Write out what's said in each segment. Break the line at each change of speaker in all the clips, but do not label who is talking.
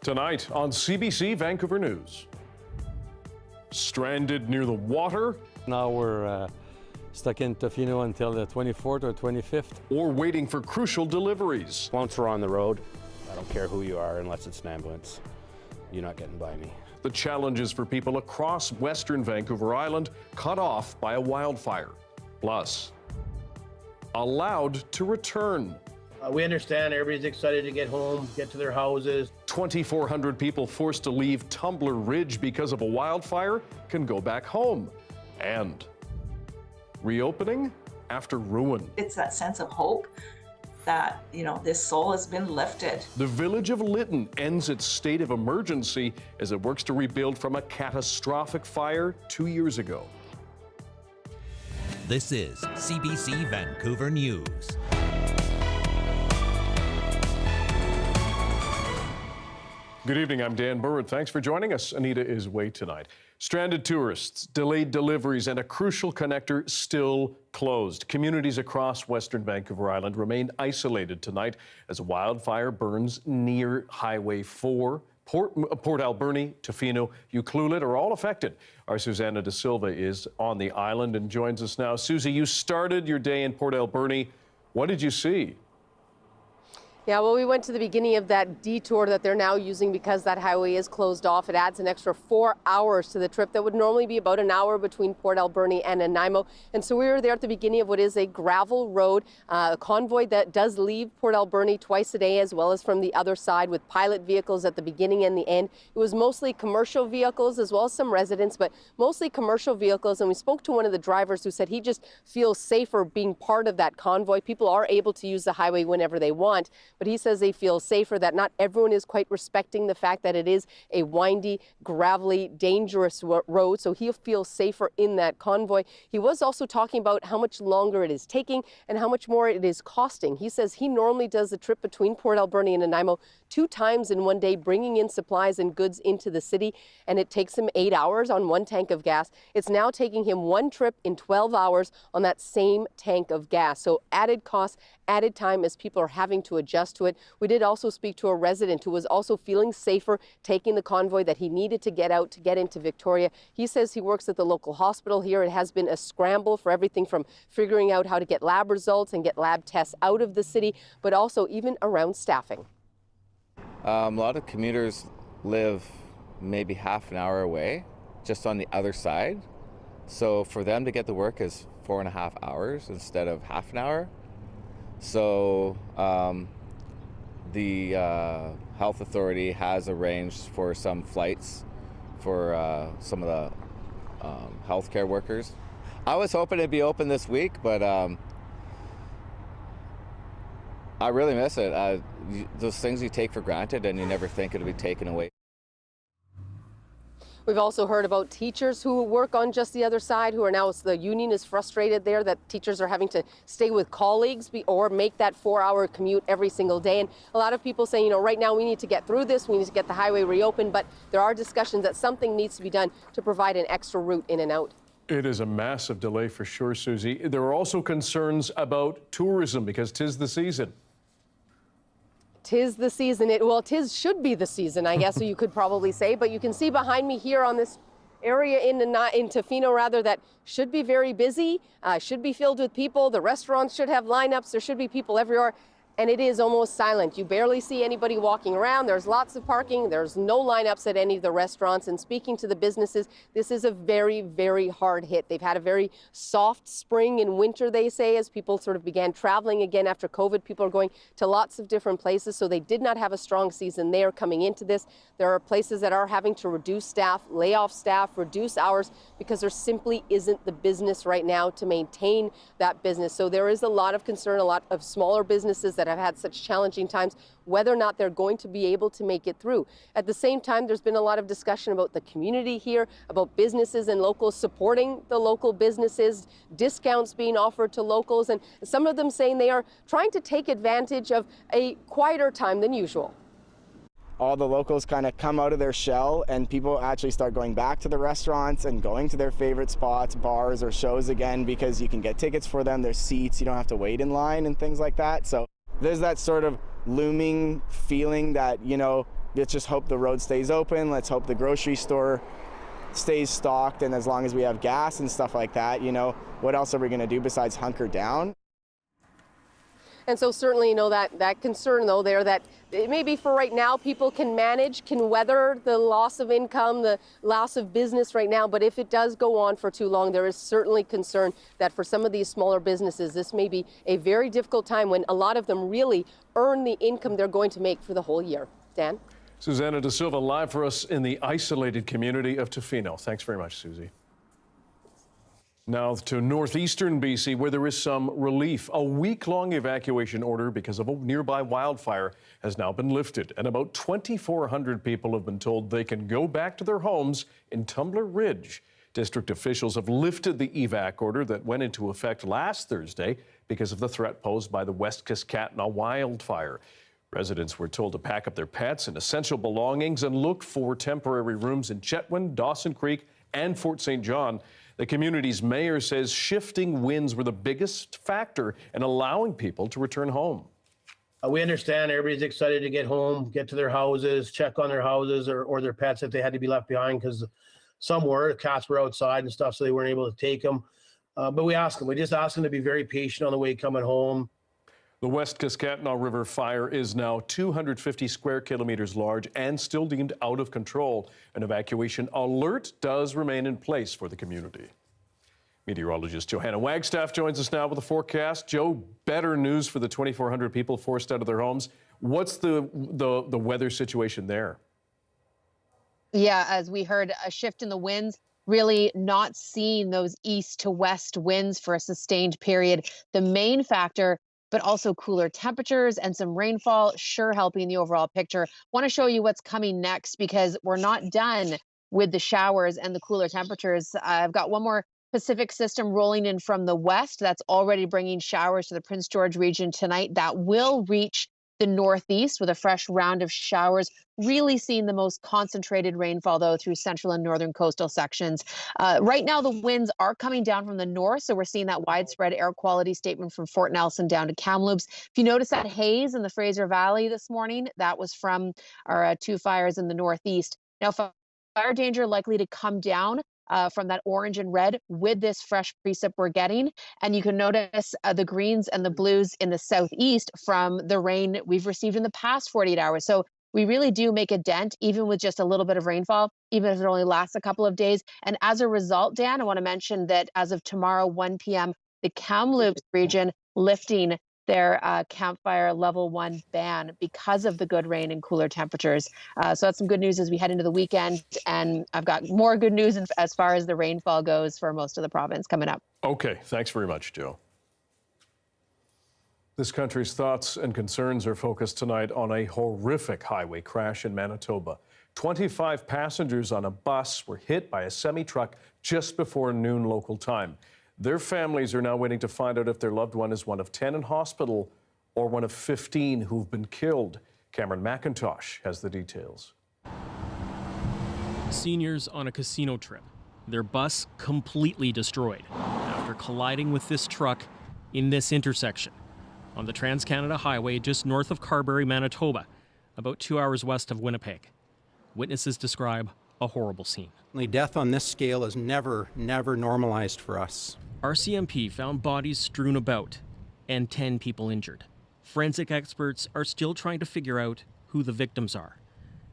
Tonight on CBC Vancouver News. Stranded near the water?
Now we're stuck in Tofino until the 24th or 25th.
Or waiting for crucial deliveries?
Once we're on the road, I don't care who you are unless it's an ambulance. You're not getting by me.
The challenges for people across Western Vancouver Island cut off by a wildfire. Plus, allowed to return.
We understand everybody's excited to get home, get to their houses.
2,400 people forced to leave Tumbler Ridge because of a wildfire can go back home. And reopening after ruin.
It's that sense of hope that, this soul has been lifted.
The village of Linton ends its state of emergency as it works to rebuild from a catastrophic fire 2 years ago.
This is CBC Vancouver News.
Good evening, I'm Dan Burritt. Thanks for joining us. Anita is away tonight. Stranded tourists, delayed deliveries, and a crucial connector still closed. Communities across Western Vancouver Island remain isolated tonight as a wildfire burns near Highway 4. Port Alberni, Tofino, Ucluelet are all affected. Our Susanna De Silva is on the island and joins us now. Susie, you started your day in Port Alberni. What did you see?
Yeah, well, we went to the beginning of that detour that they're now using because that highway is closed off. It adds an extra 4 hours to the trip that would normally be about an hour between Port Alberni and Nanaimo. And so we were there at the beginning of what is a gravel road, a convoy that does leave Port Alberni twice a day, as well as from the other side with pilot vehicles at the beginning and the end. It was mostly commercial vehicles as well as some residents, but mostly commercial vehicles. And we spoke to one of the drivers who said he just feels safer being part of that convoy. People are able to use the highway whenever they want, but he says they feel safer, that not everyone is quite respecting the fact that it is a windy, gravelly, dangerous road, so he'll feel safer in that convoy. He was also talking about how much longer it is taking and how much more it is costing. He says he normally does the trip between Port Alberni and Nanaimo 2 times in one day, bringing in supplies and goods into the city, and it takes him 8 hours on 1 tank of gas. It's now taking him 1 trip in 12 hours on that same tank of gas. So added cost, added time as people are having to adjust to it. We did also speak to a resident who was also feeling safer taking the convoy that he needed to get out to get into Victoria. He says he works at the local hospital here. It has been a scramble for everything from figuring out how to get lab results and get lab tests out of the city, but also even around staffing.
A lot of commuters live maybe half an hour away, just on the other side. So for them to get to work is 4.5 hours instead of half an hour. So the health authority has arranged for some flights for some of the healthcare workers. I was hoping it'd be open this week, but I really miss it. Those things you take for granted and you never think it'll be taken away.
We've also heard about teachers who work on just the other side who are now, the union is frustrated there that teachers are having to stay with colleagues or make that 4-hour commute every single day. And a lot of people saying, right now we need to get through this, we need to get the highway reopened, but there are discussions that something needs to be done to provide an extra route in and out.
It is a massive delay for sure, Susie. There are also concerns about tourism because 'tis the season.
'Tis the season. Tis should be the season, I guess, so you could probably say. But you can see behind me here on this area in Tofino, rather, that should be very busy, should be filled with people. The restaurants should have lineups. There should be people everywhere. And it is almost silent. You barely see anybody walking around. There's lots of parking. There's no lineups at any of the restaurants. And speaking to the businesses, this is a very, very hard hit. They've had a very soft spring and winter, they say, as people sort of began traveling again after COVID. People are going to lots of different places, so they did not have a strong season there coming into this. There are places that are having to reduce staff, lay off staff, reduce hours, because there simply isn't the business right now to maintain that business. So there is a lot of concern, a lot of smaller businesses that have had such challenging times, whether or not they're going to be able to make it through. At the same time, there's been a lot of discussion about the community here, about businesses and locals supporting the local businesses, discounts being offered to locals, and some of them saying they are trying to take advantage of a quieter time than usual.
All the locals kind of come out of their shell and people actually start going back to the restaurants and going to their favorite spots, bars or shows again, because you can get tickets for them, there's seats, you don't have to wait in line and things like that. So there's that sort of looming feeling that, let's just hope the road stays open. Let's hope the grocery store stays stocked. And as long as we have gas and stuff like that, you know, what else are we going to do besides hunker down?
And so certainly, you know, that concern, though, there that maybe for right now people can manage, can weather the loss of income, the loss of business right now. But if it does go on for too long, there is certainly concern that for some of these smaller businesses, this may be a very difficult time when a lot of them really earn the income they're going to make for the whole year. Dan?
Susanna Da Silva live for us in the isolated community of Tofino. Thanks very much, Susie. Now to northeastern BC, where there is some relief. A week-long evacuation order because of a nearby wildfire has now been lifted, and about 2,400 people have been told they can go back to their homes in Tumbler Ridge. District officials have lifted the evac order that went into effect last Thursday because of the threat posed by the West Kiskatna wildfire. Residents were told to pack up their pets and essential belongings and look for temporary rooms in Chetwynd, Dawson Creek, and Fort St. John. The community's mayor says shifting winds were the biggest factor in allowing people to return home.
We understand everybody's excited to get home, get to their houses, check on their houses or their pets if they had to be left behind, because some were, cats were outside and stuff, so they weren't able to take them. But we just ask them to be very patient on the way coming home.
The West Kiskatna River fire is now 250 square kilometers large and still deemed out of control. An evacuation alert does remain in place for the community. Meteorologist Johanna Wagstaff joins us now with a forecast. Joe, better news for the 2,400 people forced out of their homes. What's the weather situation there?
Yeah, as we heard, a shift in the winds, really not seeing those east to west winds for a sustained period. The main factor, but also cooler temperatures and some rainfall, sure helping the overall picture. Want to show you what's coming next because we're not done with the showers and the cooler temperatures. I've got one more Pacific system rolling in from the west that's already bringing showers to the Prince George region tonight. That will reach the northeast with a fresh round of showers, really seeing the most concentrated rainfall, though, through central and northern coastal sections. Right now, the winds are coming down from the north, so we're seeing that widespread air quality statement from Fort Nelson down to Kamloops. If you notice that haze in the Fraser Valley this morning, that was from our two fires in the northeast. Now, fire danger likely to come down from that orange and red with this fresh precip we're getting. And you can notice the greens and the blues in the southeast from the rain we've received in the past 48 hours. So we really do make a dent, even with just a little bit of rainfall, even if it only lasts a couple of days. And as a result, Dan, I want to mention that as of tomorrow, 1 p.m., the Kamloops region lifting their campfire level 1 ban because of the good rain and cooler temperatures. So that's some good news as we head into the weekend. And I've got more good news as far as the rainfall goes for most of the province coming up.
Okay, thanks very much, Joe. This country's thoughts and concerns are focused tonight on a horrific highway crash in Manitoba. 25 passengers on a bus were hit by a semi-truck just before noon local time. Their families are now waiting to find out if their loved one is one of 10 in hospital or one of 15 who've been killed. Cameron McIntosh has the details.
Seniors on a casino trip. Their bus completely destroyed after colliding with this truck in this intersection on the Trans-Canada Highway just north of Carberry, Manitoba, about 2 hours west of Winnipeg. Witnesses describe a horrible scene.
Death on this scale is never normalized for us.
RCMP found bodies strewn about and 10 people injured. Forensic experts are still trying to figure out who the victims are,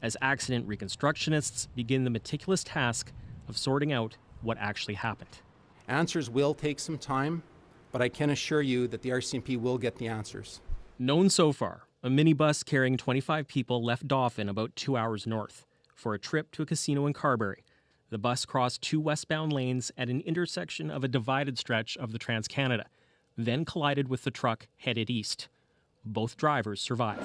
as accident reconstructionists begin the meticulous task of sorting out what actually happened.
Answers will take some time, but I can assure you that the RCMP will get the answers.
Known so far, a minibus carrying 25 people left Dauphin about 2 hours north for a trip to a casino in Carberry. The bus crossed two westbound lanes at an intersection of a divided stretch of the Trans-Canada, then collided with the truck headed east. Both drivers survived.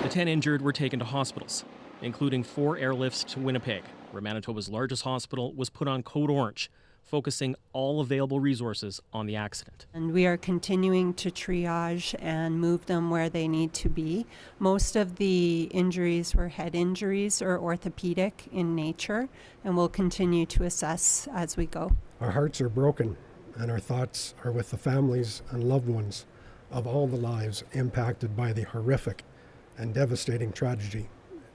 The 10 injured were taken to hospitals, including 4 airlifts to Winnipeg, where Manitoba's largest hospital was put on code orange, focusing all available resources on the accident.
And we are continuing to triage and move them where they need to be. Most of the injuries were head injuries or orthopedic in nature, and we'll continue to assess as we go.
Our hearts are broken, and our thoughts are with the families and loved ones of all the lives impacted by the horrific and devastating tragedy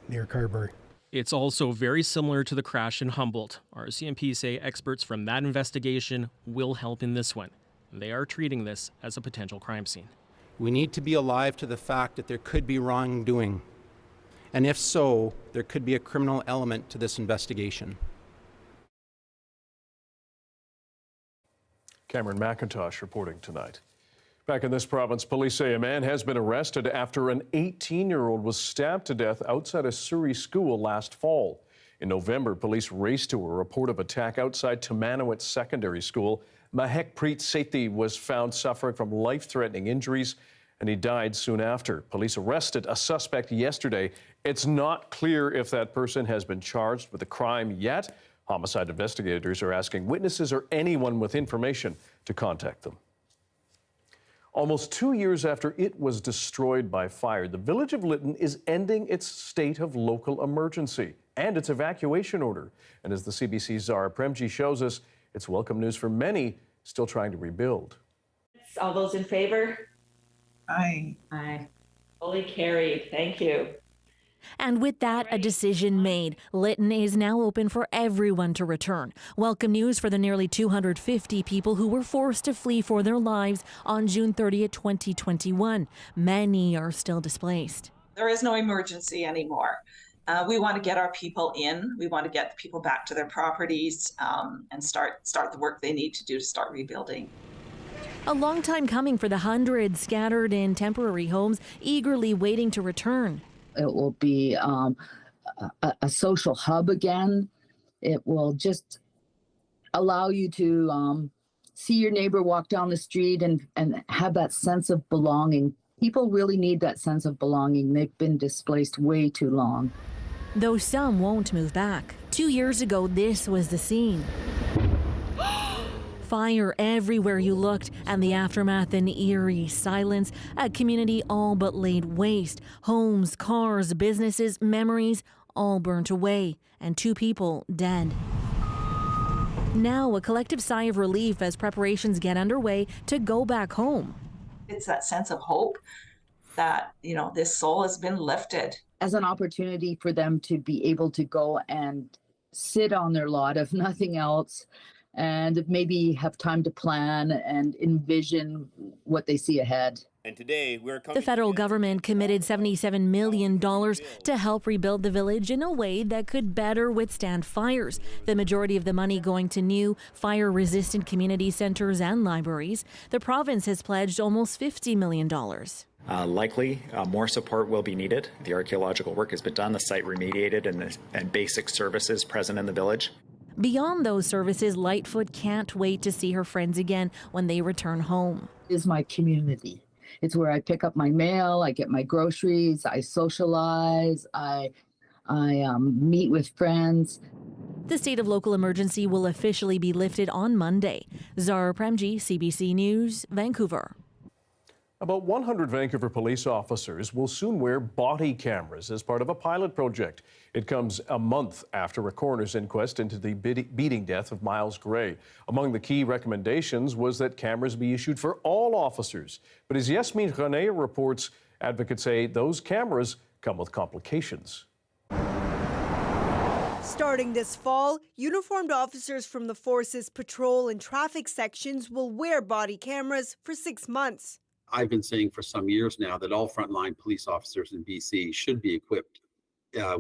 near Carberry.
It's also very similar to the crash in Humboldt. RCMP say experts from that investigation will help in this one. They are treating this as a potential crime scene.
We need to be alive to the fact that there could be wrongdoing. And if so, there could be a criminal element to this investigation.
Cameron McIntosh reporting tonight. Back in this province, police say a man has been arrested after an 18-year-old was stabbed to death outside a Surrey school last fall. In November, police raced to a report of attack outside Tomanowit Secondary School. Mahekpreet Sethi was found suffering from life-threatening injuries, and he died soon after. Police arrested a suspect yesterday. It's not clear if that person has been charged with a crime yet. Homicide investigators are asking witnesses or anyone with information to contact them. Almost 2 years after it was destroyed by fire, the village of Linton is ending its state of local emergency and its evacuation order. And as the CBC's Zara Premji shows us, it's welcome news for many still trying to rebuild.
All those in favor?
Aye.
Aye. Fully carried. Thank you.
And with that, a decision made. Linton is now open for everyone to return. Welcome news for the nearly 250 people who were forced to flee for their lives on June 30th, 2021. Many are still displaced.
There is no emergency anymore. We want to get our people in. We want to get the people back to their properties and start the work they need to do to start rebuilding.
A long time coming for the hundreds scattered in temporary homes, eagerly waiting to return.
It will be a social hub again. It will just allow you to see your neighbor walk down the street and have that sense of belonging. People really need that sense of belonging. They've been displaced way too long.
Though some won't move back. 2 years ago, this was the scene. Fire everywhere you looked, and the aftermath an eerie silence. A community all but laid waste. Homes, cars, businesses, memories, all burnt away, and 2 people dead. Now a collective sigh of relief as preparations get underway to go back home.
It's that sense of hope that, this soul has been lifted.
As an opportunity for them to be able to go and sit on their lot, if nothing else, and maybe have time to plan and envision what they see ahead.
And today
the federal government committed $77 million to help rebuild the village in a way that could better withstand fires. The majority of the money going to new fire-resistant community centers and libraries. The province has pledged almost $50 million.
Likely, more support will be needed. The archaeological work has been done, the site remediated, and basic services present in the village.
Beyond those services, Lightfoot can't wait to see her friends again when they return home.
It is my community. It's where I pick up my mail, I get my groceries, I socialize, I meet with friends.
The state of local emergency will officially be lifted on Monday. Zara Premji, CBC News, Vancouver.
About 100 Vancouver police officers will soon wear body cameras as part of a pilot project. It comes a month after a coroner's inquest into the beating death of Miles Gray. Among the key recommendations was that cameras be issued for all officers. But as Yasmin Renee reports, advocates say those cameras come with complications.
Starting this fall, uniformed officers from the force's patrol and traffic sections will wear body cameras for 6 months.
I've been saying for some years now that all frontline police officers in BC should be equipped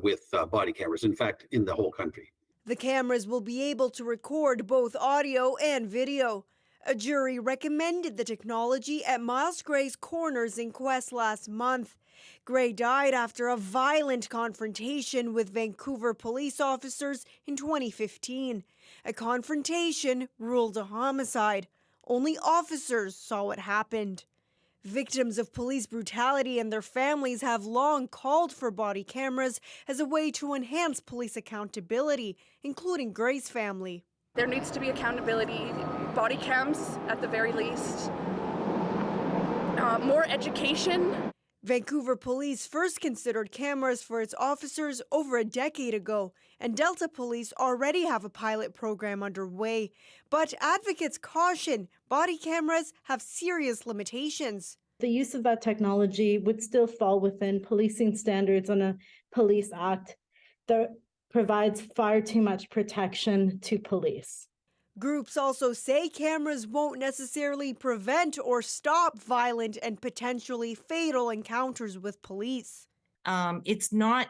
with body cameras, in fact, in the whole country.
The cameras will be able to record both audio and video. A jury recommended the technology at Miles Gray's coroner's inquest last month. Gray died after a violent confrontation with Vancouver police officers in 2015. A confrontation ruled a homicide. Only officers saw what happened. Victims of police brutality and their families have long called for body cameras as a way to enhance police accountability, including Gray's family.
There needs to be accountability, body cams at the very least, more education.
Vancouver Police first considered cameras for its officers over a decade ago, and Delta Police already have a pilot program underway. But advocates caution body cameras have serious limitations.
The use of that technology would still fall within policing standards on a police act that provides far too much protection to police.
Groups also say cameras won't necessarily prevent or stop violent and potentially fatal encounters with police.
It's not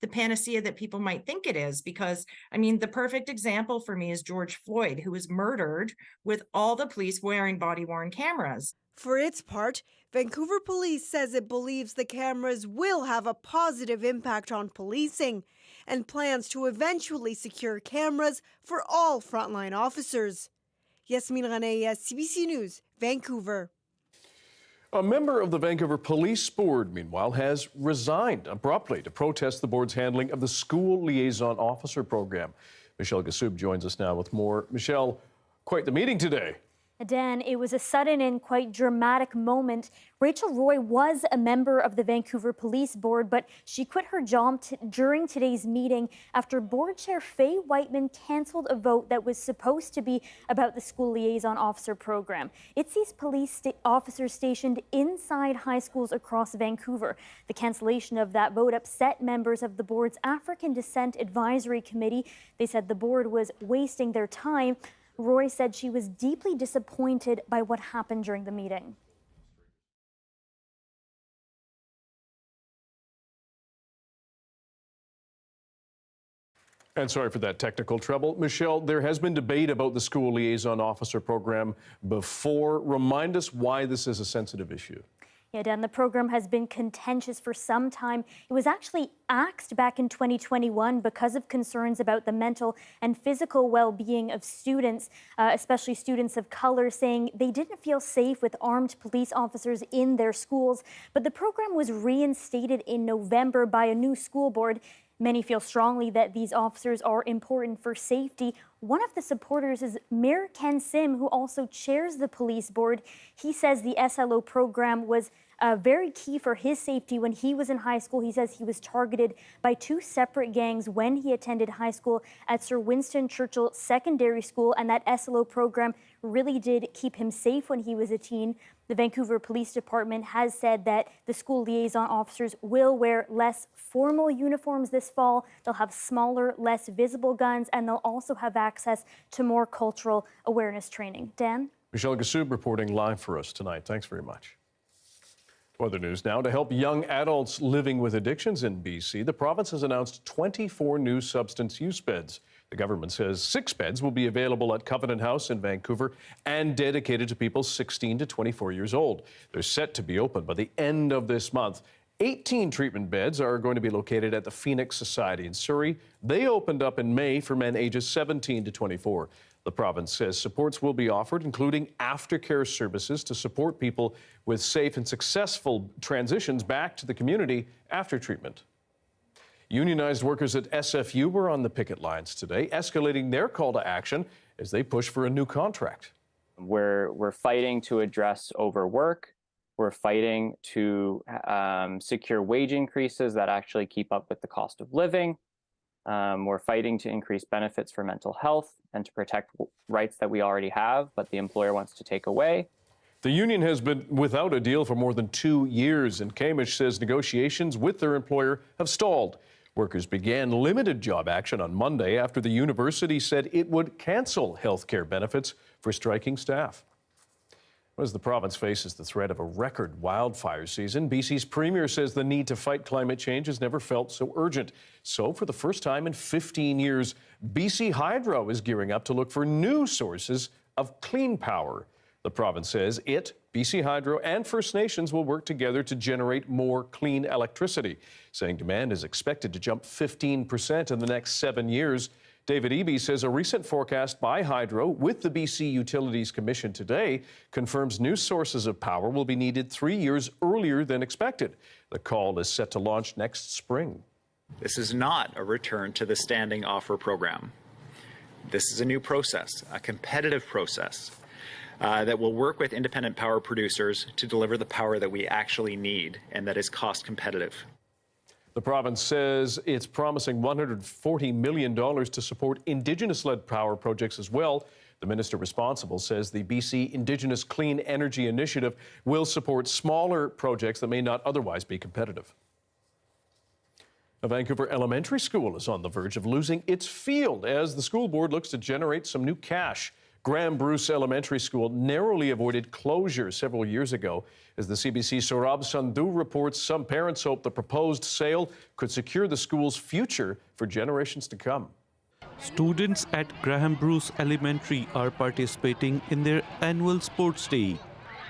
the panacea that people might think it is, because, I mean, the perfect example for me is George Floyd, who was murdered with all the police wearing body-worn cameras.
For its part, Vancouver Police says it believes the cameras will have a positive impact on policing and plans to eventually secure cameras for all frontline officers. Yasmin Ranaya, CBC News, Vancouver.
A member of the Vancouver Police Board, meanwhile, has resigned abruptly to protest the board's handling of the school liaison officer program. Michelle Gassoub joins us now with more. Michelle, quite the meeting today.
Dan, it was a sudden and quite dramatic moment. Rachel Roy was a member of the Vancouver Police Board, but she quit her job during today's meeting after Board Chair Faye Whiteman canceled a vote that was supposed to be about the school liaison officer program. It sees police officers stationed inside high schools across Vancouver. The cancellation of that vote upset members of the board's African Descent Advisory Committee. They said the board was wasting their time. Roy said she was deeply disappointed by what happened during the meeting.
And sorry for that technical trouble. Michelle, there has been debate about the school liaison officer program before. Remind us why this is a sensitive issue.
Yeah, Dan, the program has been contentious for some time. It was actually axed back in 2021 because of concerns about the mental and physical well-being of students, especially students of color, saying they didn't feel safe with armed police officers in their schools. But the program was reinstated in November by a new school board. Many feel strongly that these officers are important for safety. One of the supporters is Mayor Ken Sim, who also chairs the police board. He says the SLO program was very key for his safety when he was in high school. He says he was targeted by two separate gangs when he attended high school at Sir Winston Churchill Secondary School, and that SLO program really did keep him safe when he was a teen. The Vancouver Police Department has said that the school liaison officers will wear less formal uniforms this fall. They'll have smaller, less visible guns, and they'll also have access to more cultural awareness training. Dan?
Michelle Gassoub reporting live for us tonight. Thanks very much. Other news now. To help young adults living with addictions in BC, the province has announced 24 new substance use beds. The government says 6 beds will be available at Covenant House in Vancouver and dedicated to people 16 to 24 years old. They're set to be open by the end of this month. 18 treatment beds are going to be located at the Phoenix Society in Surrey. They opened up in May for men ages 17 to 24. The province says supports will be offered, including aftercare services to support people with safe and successful transitions back to the community after treatment. Unionized workers at SFU were on the picket lines today, escalating their call to action as they push for a new contract.
We're fighting to address overwork. We're fighting to secure wage increases that actually keep up with the cost of living. We're fighting to increase benefits for mental health and to protect rights that we already have, but the employer wants to take away.
The union has been without a deal for more than 2 years, and Camish says negotiations with their employer have stalled. Workers began limited job action on Monday after the university said it would cancel health care benefits for striking staff. As the province faces the threat of a record wildfire season, BC's premier says the need to fight climate change has never felt so urgent. So for the first time in 15 years, BC Hydro is gearing up to look for new sources of clean power. The province says BC Hydro, and First Nations will work together to generate more clean electricity, saying demand is expected to jump 15% in the next 7 years. David Eby says a recent forecast by Hydro with the BC Utilities Commission today confirms new sources of power will be needed 3 years earlier than expected. The call is set to launch next spring.
This is not a return to the standing offer program. This is a new process, a competitive process that will work with independent power producers to deliver the power that we actually need and that is cost competitive.
The province says it's promising $140 million to support Indigenous-led power projects as well. The minister responsible says the BC Indigenous Clean Energy Initiative will support smaller projects that may not otherwise be competitive. A Vancouver elementary school is on the verge of losing its field as the school board looks to generate some new cash. Graham Bruce Elementary School narrowly avoided closure several years ago. As the CBC Saurabh Sandhu reports, some parents hope the proposed sale could secure the school's future for generations to come.
Students at Graham Bruce Elementary are participating in their annual sports day,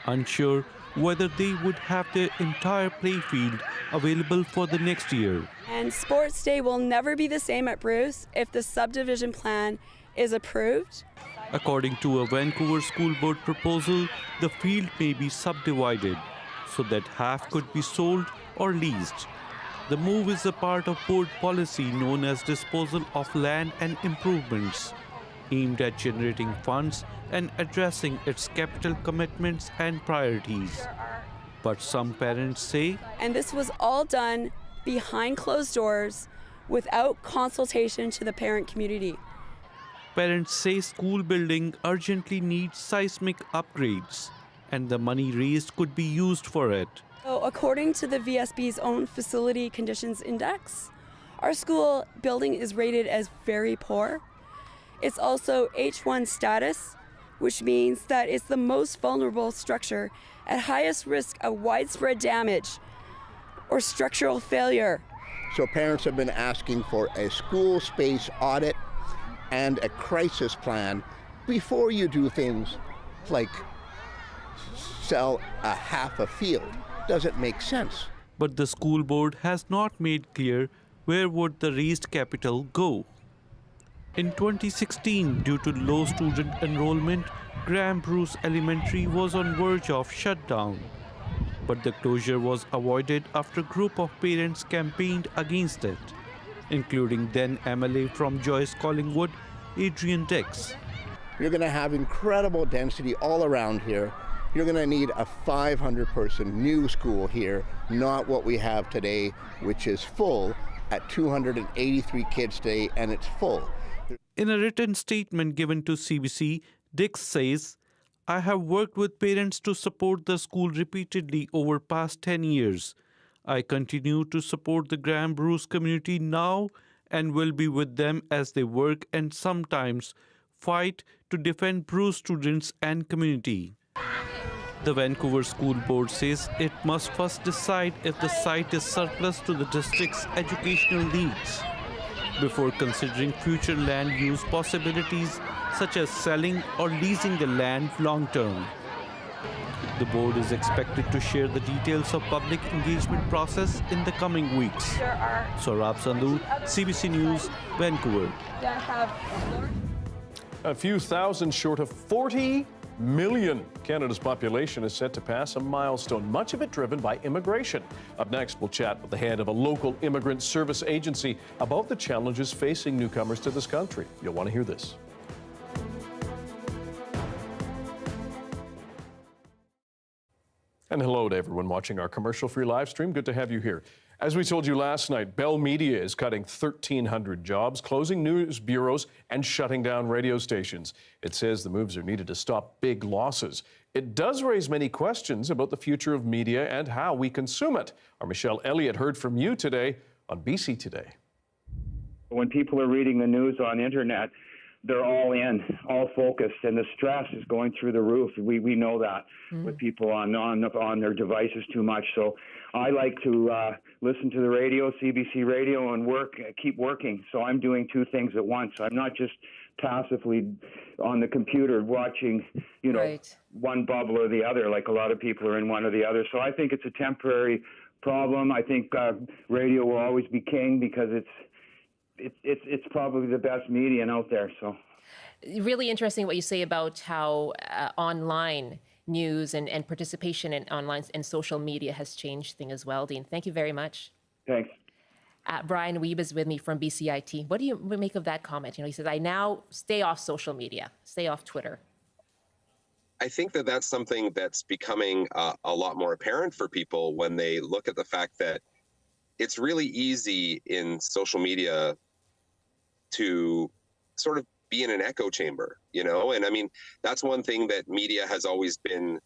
unsure whether they would have their entire playfield available for the next year.
And sports day will never be the same at Bruce if the subdivision plan is approved.
According to a Vancouver School Board proposal, the field may be subdivided so that half could be sold or leased. The move is a part of board policy known as disposal of land and improvements, aimed at generating funds and addressing its capital commitments and priorities. But some parents say,
and this was all done behind closed doors without consultation to the parent community.
Parents say school building urgently needs seismic upgrades, and the money raised could be used for it.
So according to the VSB's own Facility Conditions Index, our school building is rated as very poor. It's also H1 status, which means that it's the most vulnerable structure at highest risk of widespread damage or structural failure.
So parents have been asking for a school space audit and a crisis plan before you do things like sell a half a field. Doesn't make sense.
But the school board has not made clear where would the raised capital go. In 2016, due to low student enrollment, Graham Bruce Elementary was on verge of shutdown. But the closure was avoided after a group of parents campaigned against it, including then MLA from Joyce Collingwood, Adrian Dix.
You're going to have incredible density all around here. You're going to need a 500-person new school here, not what we have today, which is full at 283 kids today, and it's full.
In a written statement given to CBC, Dix says, I have worked with parents to support the school repeatedly over past 10 years. I continue to support the Graham Bruce community now and will be with them as they work and sometimes fight to defend Bruce students and community. The Vancouver School Board says it must first decide if the site is surplus to the district's educational needs before considering future land use possibilities such as selling or leasing the land long-term. The board is expected to share the details of public engagement process in the coming weeks. Saurabh Sandhu, CBC News, Vancouver.
A few thousand short of 40 million. Canada's population is set to pass a milestone, much of it driven by immigration. Up next, we'll chat with the head of a local immigrant service agency about the challenges facing newcomers to this country. You'll want to hear this. And hello to everyone watching our commercial-free live stream. Good to have you here. As we told you last night, Bell Media is cutting 1,300 jobs, closing news bureaus, and shutting down radio stations. It says the moves are needed to stop big losses. It does raise many questions about the future of media and how we consume it. Our Michelle Elliott heard from you today on BC Today.
When people are reading the news on the internet, they're all in, all focused, and the stress is going through the roof. We know that with people on their devices too much. So I like to listen to the radio, CBC radio, and keep working. So I'm doing two things at once. I'm not just passively on the computer watching, one bubble or the other, like a lot of people are in one or the other. So I think it's a temporary problem. I think radio will always be king because it's probably the best medium out there. So
really interesting what you say about how online news and participation in online and social media has changed things as well. Dean, thank you very much.
Thanks.
Brian Weeb is with me from BCIT. What do you make of that comment? He says, I now stay off social media, stay off Twitter.
I think that that's something that's becoming a lot more apparent for people when they look at the fact that it's really easy in social media to sort of be in an echo chamber, you know? And I mean, that's one thing that media has always been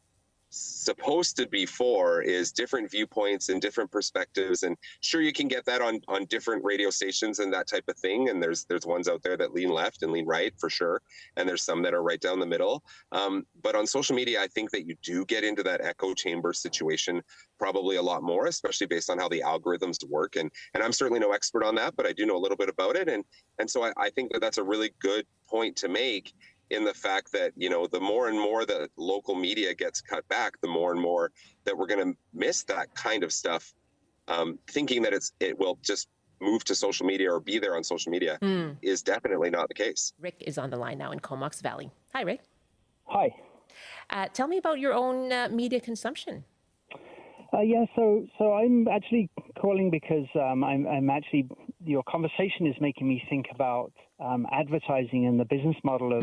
supposed to be for, is different viewpoints and different perspectives. And sure, you can get that on different radio stations and that type of thing. And there's ones out there that lean left and lean right for sure. And there's some that are right down the middle. But on social media, I think that you do get into that echo chamber situation probably a lot more, especially based on how the algorithms work. And I'm certainly no expert on that, but I do know a little bit about it. And so I think that that's a really good point to make, in the fact that, you know, the more and more that local media gets cut back, the more and more that we're going to miss that kind of stuff, thinking that it will just move to social media or be there on social media is definitely not the case.
Rick is on the line now in Comox Valley. Hi, Rick.
Hi.
Tell me about your own media consumption.
So I'm actually calling because I'm actually, your conversation is making me think about advertising and the business model of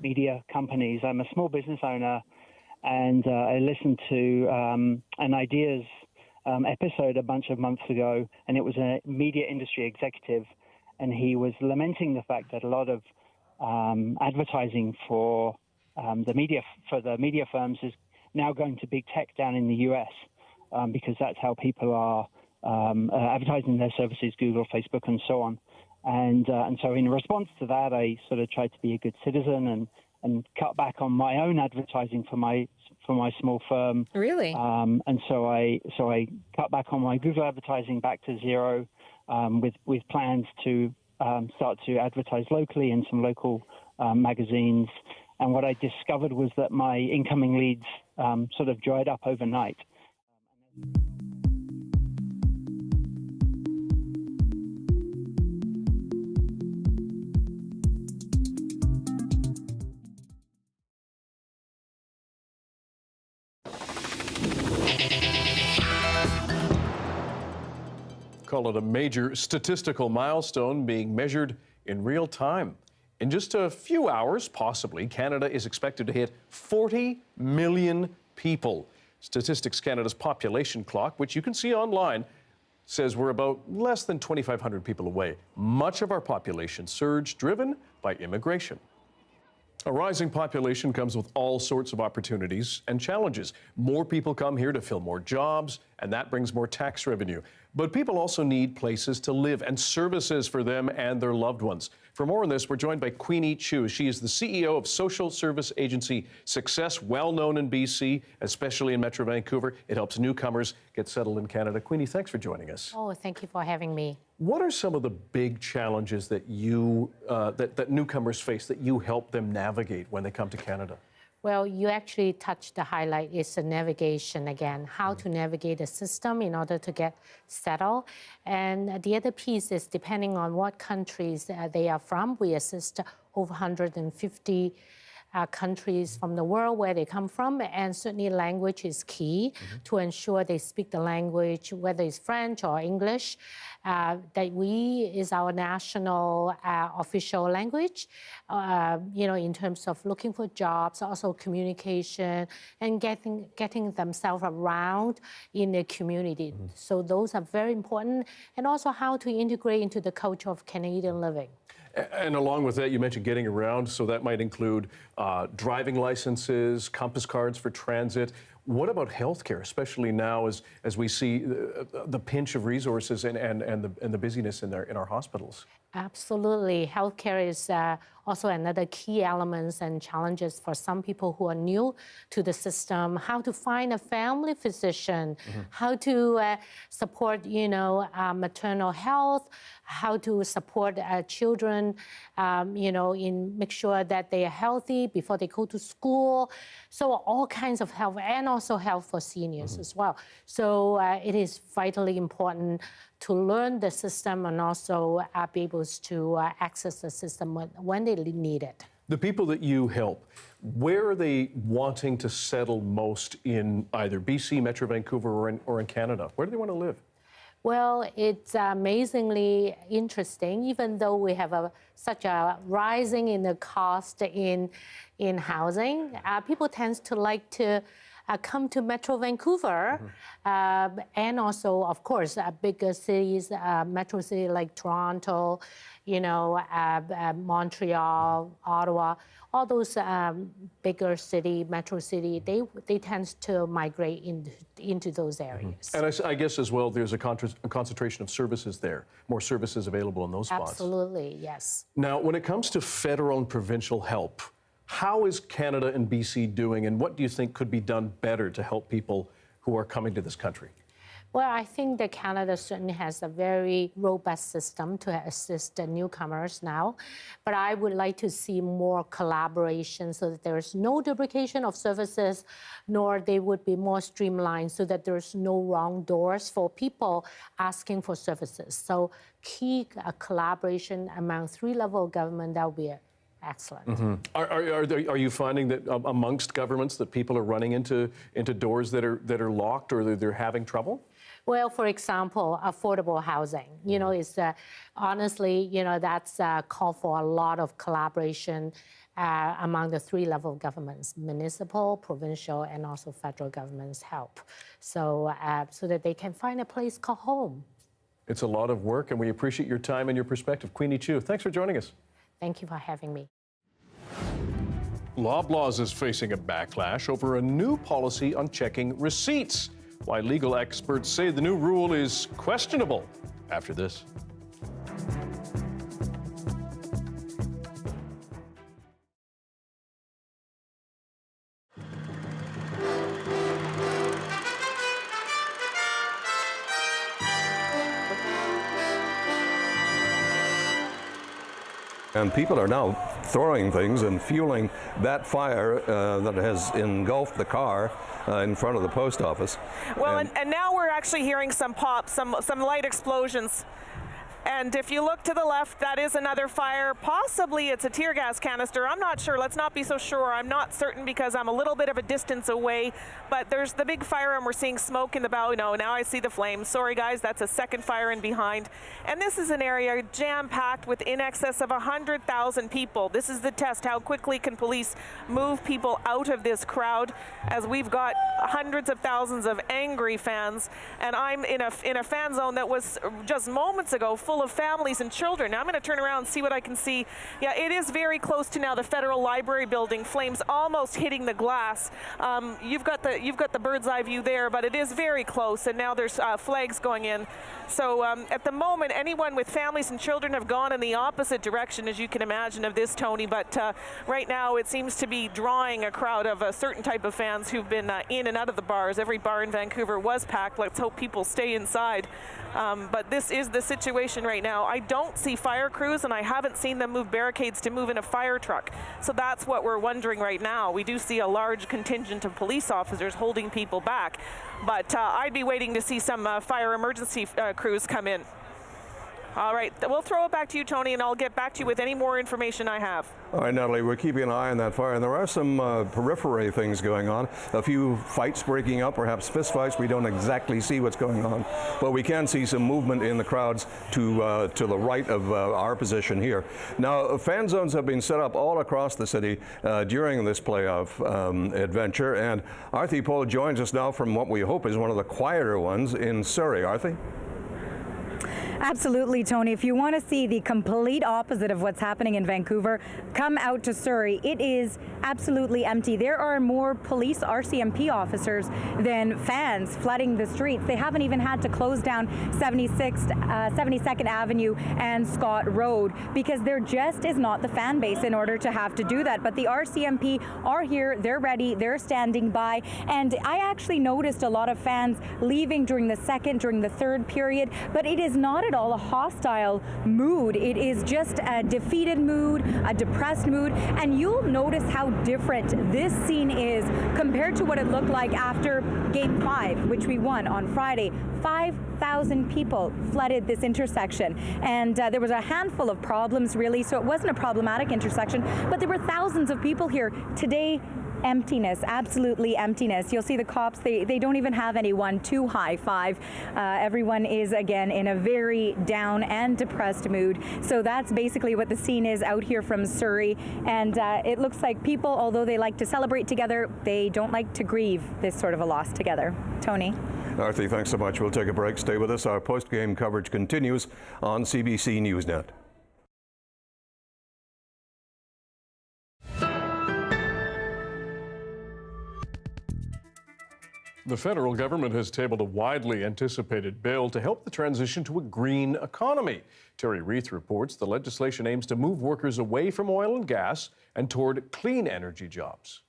media companies. I'm a small business owner, and I listened to an Ideas episode a bunch of months ago, and it was a media industry executive, and he was lamenting the fact that a lot of advertising for the media firms is now going to big tech down in the US. Because that's how people are advertising their services, Google, Facebook, and so on. And so in response to that, I sort of tried to be a good citizen and cut back on my own advertising for my small firm.
Really?
And so I cut back on my Google advertising back to zero, with plans to start to advertise locally in some local magazines. And what I discovered was that my incoming leads sort of dried up overnight.
Call it a major statistical milestone being measured in real time. In just a few hours, possibly, Canada is expected to hit 40 million people. Statistics Canada's population clock, which you can see online, says we're about less than 2,500 people away. Much of our population surge driven by immigration. A rising population comes with all sorts of opportunities and challenges. More people come here to fill more jobs, and that brings more tax revenue. But people also need places to live and services for them and their loved ones. For more on this, we're joined by Queenie Chu. She is the CEO of social service agency Success, well known in BC, especially in Metro Vancouver. It helps newcomers get settled in Canada. Queenie, thanks for joining us.
Oh, thank you for having me.
What are some of the big challenges that that newcomers face that you help them navigate when they come to Canada?
Well, you actually touched the highlight is the navigation again, how to navigate the system in order to get settled. And the other piece is depending on what countries they are from. We assist over 150 countries from the world where they come from, and certainly language is key to ensure they speak the language, whether it's French or English, that is our national official language, in terms of looking for jobs, also communication, and getting themselves around in the community. So those are very important, and also how to integrate into the culture of Canadian living.
And along with that, you mentioned getting around, so that might include driving licenses, compass cards for transit. What about healthcare, especially now as we see the pinch of resources and the busyness in our hospitals?
Absolutely. Healthcare is also another key element and challenges for some people who are new to the system. How to find a family physician, how to support, maternal health, how to support children, in make sure that they are healthy before they go to school. So all kinds of health, and also health for seniors as well. So it is vitally important to learn the system and also be able to access the system when they need it.
The people that you help, where are they wanting to settle most in either BC, Metro Vancouver, or in Canada? Where do they want to live?
Well, it's amazingly interesting, even though we have such a rising in the cost in housing. People tend to like to come to Metro Vancouver, and also, of course, bigger cities, metro cities like Toronto, Montreal, Ottawa, all those bigger metro city, they tend to migrate into those areas.
And I guess as well, there's a concentration of services there, more services available in those spots.
Absolutely, yes.
Now, when it comes to federal and provincial help, how is Canada and BC doing, and what do you think could be done better to help people who are coming to this country?
Well, I think that Canada certainly has a very robust system to assist the newcomers now, but I would like to see more collaboration so that there's no duplication of services, nor they would be more streamlined so that there's no wrong doors for people asking for services. So key collaboration among three-level government, that would be excellent.
Are you finding that amongst governments that people are running into doors that are locked or they're having trouble?
Well, for example, affordable housing, is honestly, that's a call for a lot of collaboration among the three-level governments, municipal, provincial, and also federal governments help, so that they can find a place called home.
It's a lot of work, and we appreciate your time and your perspective. Queenie Chu, thanks for joining us.
Thank you for having me.
Loblaws is facing a backlash over a new policy on checking receipts. Why legal experts say the new rule is questionable. After this.
And people are now throwing things and fueling that fire that has engulfed the car in front of the post office.
Well, and now we're actually hearing some pops, some light explosions. And if you look to the left, that is another fire. Possibly it's a tear gas canister. I'm not sure. Let's not be so sure. I'm not certain because I'm a little bit of a distance away. But there's the big fire and we're seeing smoke in the bow. No, now I see the flames. Sorry, guys, that's a second fire in behind. And this is an area jam-packed with in excess of 100,000 people. This is the test. How quickly can police move people out of this crowd, as we've got hundreds of thousands of angry fans. And I'm in a fan zone that was just moments ago full of families and children. Now I'm going to turn around and see what I can see. Yeah, it is very close to now the Federal Library building. Flames almost hitting the glass. You've got the bird's eye view there, but it is very close. And now there's flags going in. So at the moment, anyone with families and children have gone in the opposite direction, as you can imagine, of this, Tony. But right now, it seems to be drawing a crowd of a certain type of fans who've been in and out of the bars. Every bar in Vancouver was packed. Let's hope people stay inside. But this is the situation right now. I don't see fire crews, and I haven't seen them move barricades to move in a fire truck. So that's what we're wondering right now. We do see a large contingent of police officers holding people back. But I'd be waiting to see some fire emergency crews come in. All right, we'll throw it back to you, Tony, and I'll get back to you with any more information I have.
All right, Natalie, we're keeping an eye on that fire, and there are some periphery things going on. A few fights breaking up, perhaps fist fights. We don't exactly see what's going on, but we can see some movement in the crowds to the right of our position here. Now, fan zones have been set up all across the city during this playoff adventure, and Arthi Pohl joins us now from what we hope is one of the quieter ones in Surrey. Arthi?
Absolutely, Tony. If you want to see the complete opposite of what's happening in Vancouver, come out to Surrey. It is absolutely empty. There are more police RCMP officers than fans flooding the streets. They haven't even had to close down 72nd Avenue and Scott Road because there just is not the fan base in order to have to do that. But the RCMP are here. They're ready. They're standing by. And I actually noticed a lot of fans leaving during the second, during the third period, but it is not at all a hostile mood. It is just a defeated mood, a depressed mood, and you'll notice how different this scene is compared to what it looked like after Game 5, which we won on Friday. 5,000 people flooded this intersection, and there was a handful of problems, really, so it wasn't a problematic intersection, but there were thousands of people here. Today, emptiness, absolutely emptiness. You'll see the cops, they don't even have anyone to high five. Everyone is, again, in a very down and depressed mood. So that's basically what the scene is out here from Surrey. And it looks like people, although they like to celebrate together, they don't like to grieve this sort of a loss together. Tony?
Arthi, thanks so much. We'll take a break. Stay with us. Our post-game coverage continues on CBC Newsnet.
The federal government has tabled a widely anticipated bill to help the transition to a green economy. Terry Reith reports the legislation aims to move workers away from oil and gas and toward clean energy jobs.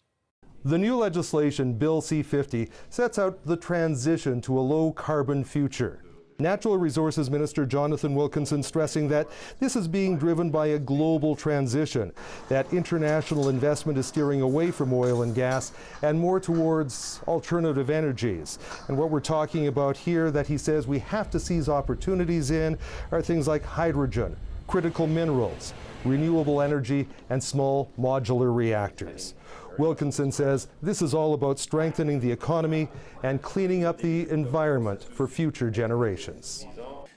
The new legislation, Bill C-50, sets out the transition to a low-carbon future. Natural Resources Minister Jonathan Wilkinson stressing that this is being driven by a global transition, that international investment is steering away from oil and gas and more towards alternative energies. And what we're talking about here that he says we have to seize opportunities in are things like hydrogen, critical minerals, renewable energy, and small modular reactors. Wilkinson says this is all about strengthening the economy and cleaning up the environment for future generations.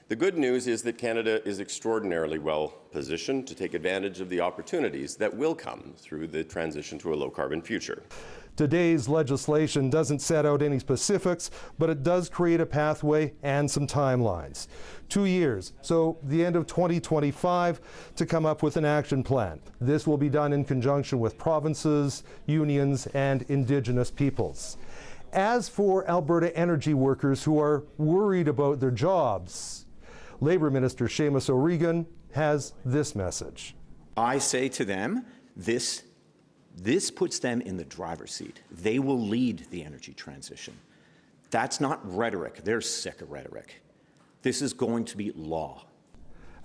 The good news is that Canada is extraordinarily well positioned to take advantage of the opportunities that will come through the transition to a low-carbon future.
Today's legislation doesn't set out any specifics, but it does create a pathway and some timelines. 2 years, so the end of 2025, to come up with an action plan. This will be done in conjunction with provinces, unions, and Indigenous peoples. As for Alberta energy workers who are worried about their jobs, Labour Minister Seamus O'Regan has this message.
I say to them, this puts them in the driver's seat. They will lead the energy transition. That's not rhetoric. They're sick of rhetoric. This is going to be law.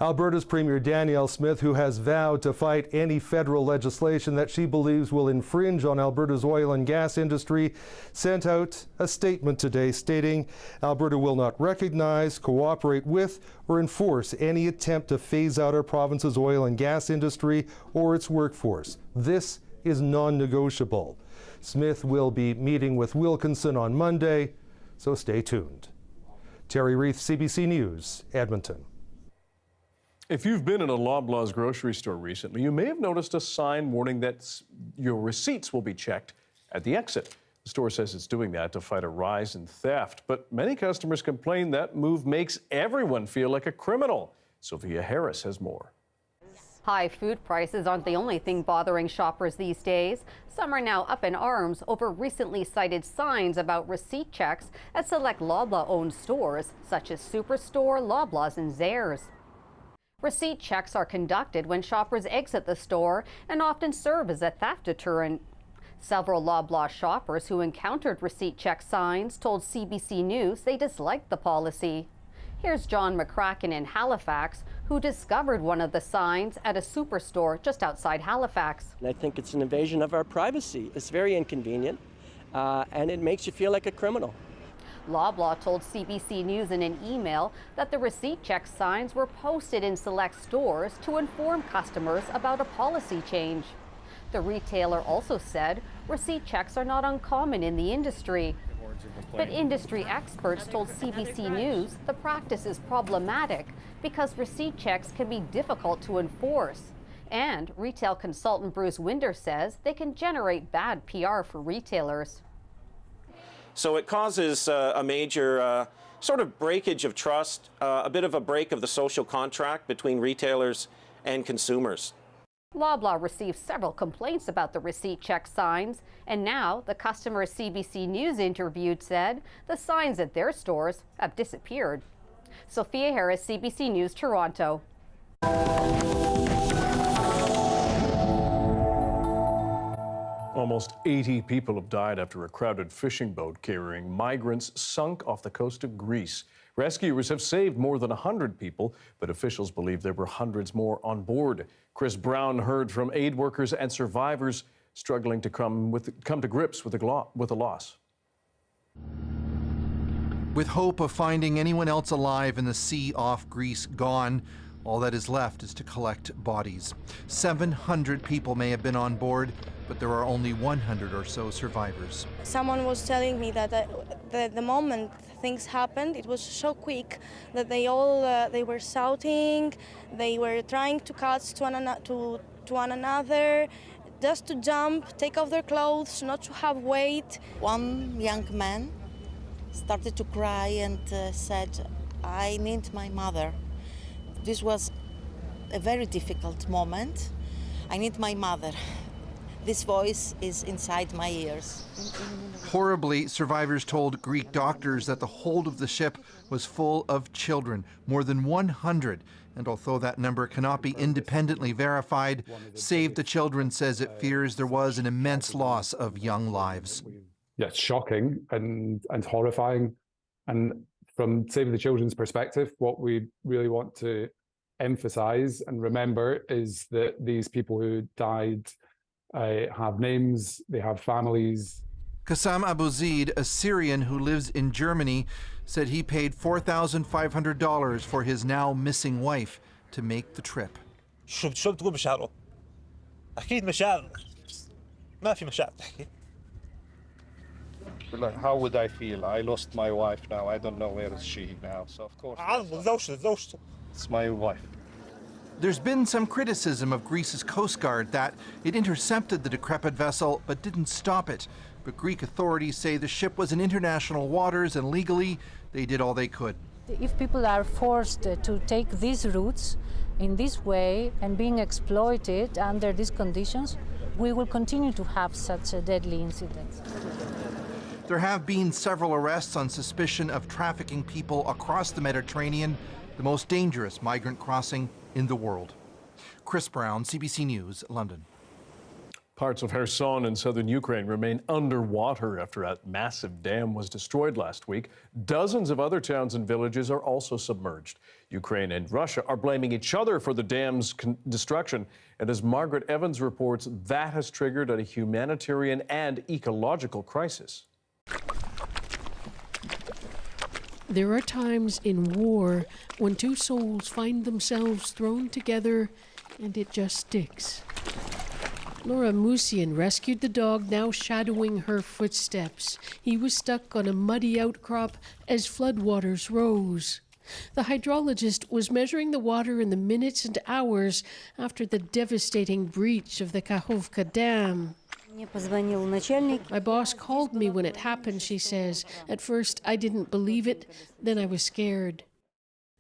Alberta's Premier Danielle Smith, who has vowed to fight any federal legislation that she believes will infringe on Alberta's oil and gas industry, sent out a statement today stating Alberta will not recognize, cooperate with, or enforce any attempt to phase out our province's oil and gas industry or its workforce. This is non-negotiable. Smith will be meeting with Wilkinson on Monday, so stay tuned. Terry Reith, CBC News, Edmonton.
If you've been in a Loblaws grocery store recently, you may have noticed a sign warning that your receipts will be checked at the exit. The store says it's doing that to fight a rise in theft, but many customers complain that move makes everyone feel like a criminal. Sophia Harris has more.
High food prices aren't the only thing bothering shoppers these days. Some are now up in arms over recently cited signs about receipt checks at select Loblaw-owned stores, such as Superstore, Loblaws, and Zehrs. Receipt checks are conducted when shoppers exit the store and often serve as a theft deterrent. Several Loblaw shoppers who encountered receipt check signs told CBC News they disliked the policy. Here's John McCracken in Halifax, who discovered one of the signs at a superstore just outside Halifax.
I think it's an invasion of our privacy. It's very inconvenient, and it makes you feel like a criminal.
Loblaw told CBC News in an email that the receipt check signs were posted in select stores to inform customers about a policy change. The retailer also said receipt checks are not uncommon in the industry. But industry experts told CBC News the practice is problematic because receipt checks can be difficult to enforce. And retail consultant Bruce Winder says they can generate bad PR for retailers.
So it causes a major sort of breakage of trust, a bit of a break of the social contract between retailers and consumers.
Loblaw received several complaints about the receipt check signs, and now the customer CBC News interviewed said the signs at their stores have disappeared. Sophia Harris, CBC News, Toronto.
Almost 80 people have died after a crowded fishing boat carrying migrants sunk off the coast of Greece. Rescuers have saved more than 100 people, but officials believe there were hundreds more on board. Chris Brown heard from aid workers and survivors struggling to come to grips with the loss.
With hope of finding anyone else alive in the sea off Greece gone,
All that is left is to collect bodies. 700 people may have been on board, but there are only 100 or so survivors.
Someone was telling me that the moment things happened, it was so quick that they were shouting, they were trying to catch to one another, just to jump, take off their clothes, not to have weight.
One young man started to cry and said, "I need my mother." This was a very difficult moment. I need my mother. This voice is inside my ears.
Horribly, survivors told Greek doctors that the hold of the ship was full of children, more than 100. And although that number cannot be independently verified, Save the Children says it fears there was an immense loss of young lives.
Yeah, it's shocking and horrifying. And from Save the Children's perspective, what we really want to emphasize and remember is that these people who died have names, they have families.
Qassam Abu Zaid, a Syrian who lives in Germany, said he paid $4,500 for his now missing wife to make the trip.
شو بتقول مشاعره؟ أكيد مشاعر ما في مشاعر تحكي.
Like, how would I feel? I lost my wife now. I don't know where is she now. So of course, it's my wife.
There's been some criticism of Greece's Coast Guard that it intercepted the decrepit vessel but didn't stop it. But Greek authorities say the ship was in international waters and legally they did all they could.
If people are forced to take these routes in this way and being exploited under these conditions, we will continue to have such deadly incidents.
There have been several arrests on suspicion of trafficking people across the Mediterranean, the most dangerous migrant crossing in the world. Chris Brown, CBC News, London.
Parts of Kherson in southern Ukraine remain underwater after a massive dam was destroyed last week. Dozens of other towns and villages are also submerged. Ukraine and Russia are blaming each other for the dam's destruction. And as Margaret Evans reports, that has triggered a humanitarian and ecological crisis.
There are times in war when two souls find themselves thrown together and it just sticks. Laura Musian rescued the dog, now shadowing her footsteps. He was stuck on a muddy outcrop as floodwaters rose. The hydrologist was measuring the water in the minutes and hours after the devastating breach of the Kakhovka Dam. My boss called me when it happened, she says. At first, I didn't believe it, then I was scared.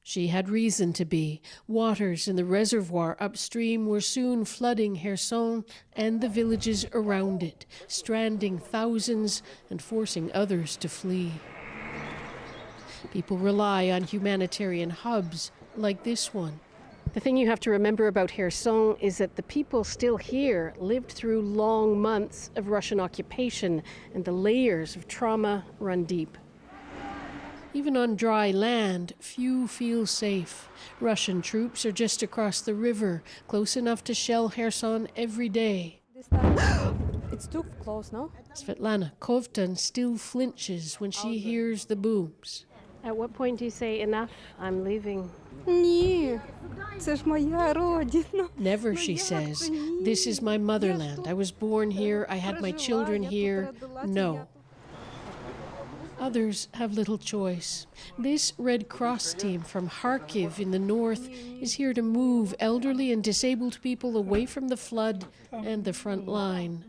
She had reason to be. Waters in the reservoir upstream were soon flooding Kherson and the villages around it, stranding thousands and forcing others to flee. People rely on humanitarian hubs like this one. The thing you have to remember about Kherson is that the people still here lived through long months of Russian occupation, and the layers of trauma run deep. Even on dry land, few feel safe. Russian troops are just across the river, close enough to shell Kherson every day.
It's too close, no?
Svetlana Kovtun still flinches when she hears the booms.
At what point do you say, enough, I'm leaving?
Never, she says. This is my motherland. I was born here. I had my children here. No. Others have little choice. This Red Cross team from Kharkiv in the north is here to move elderly and disabled people away from the flood and the front line.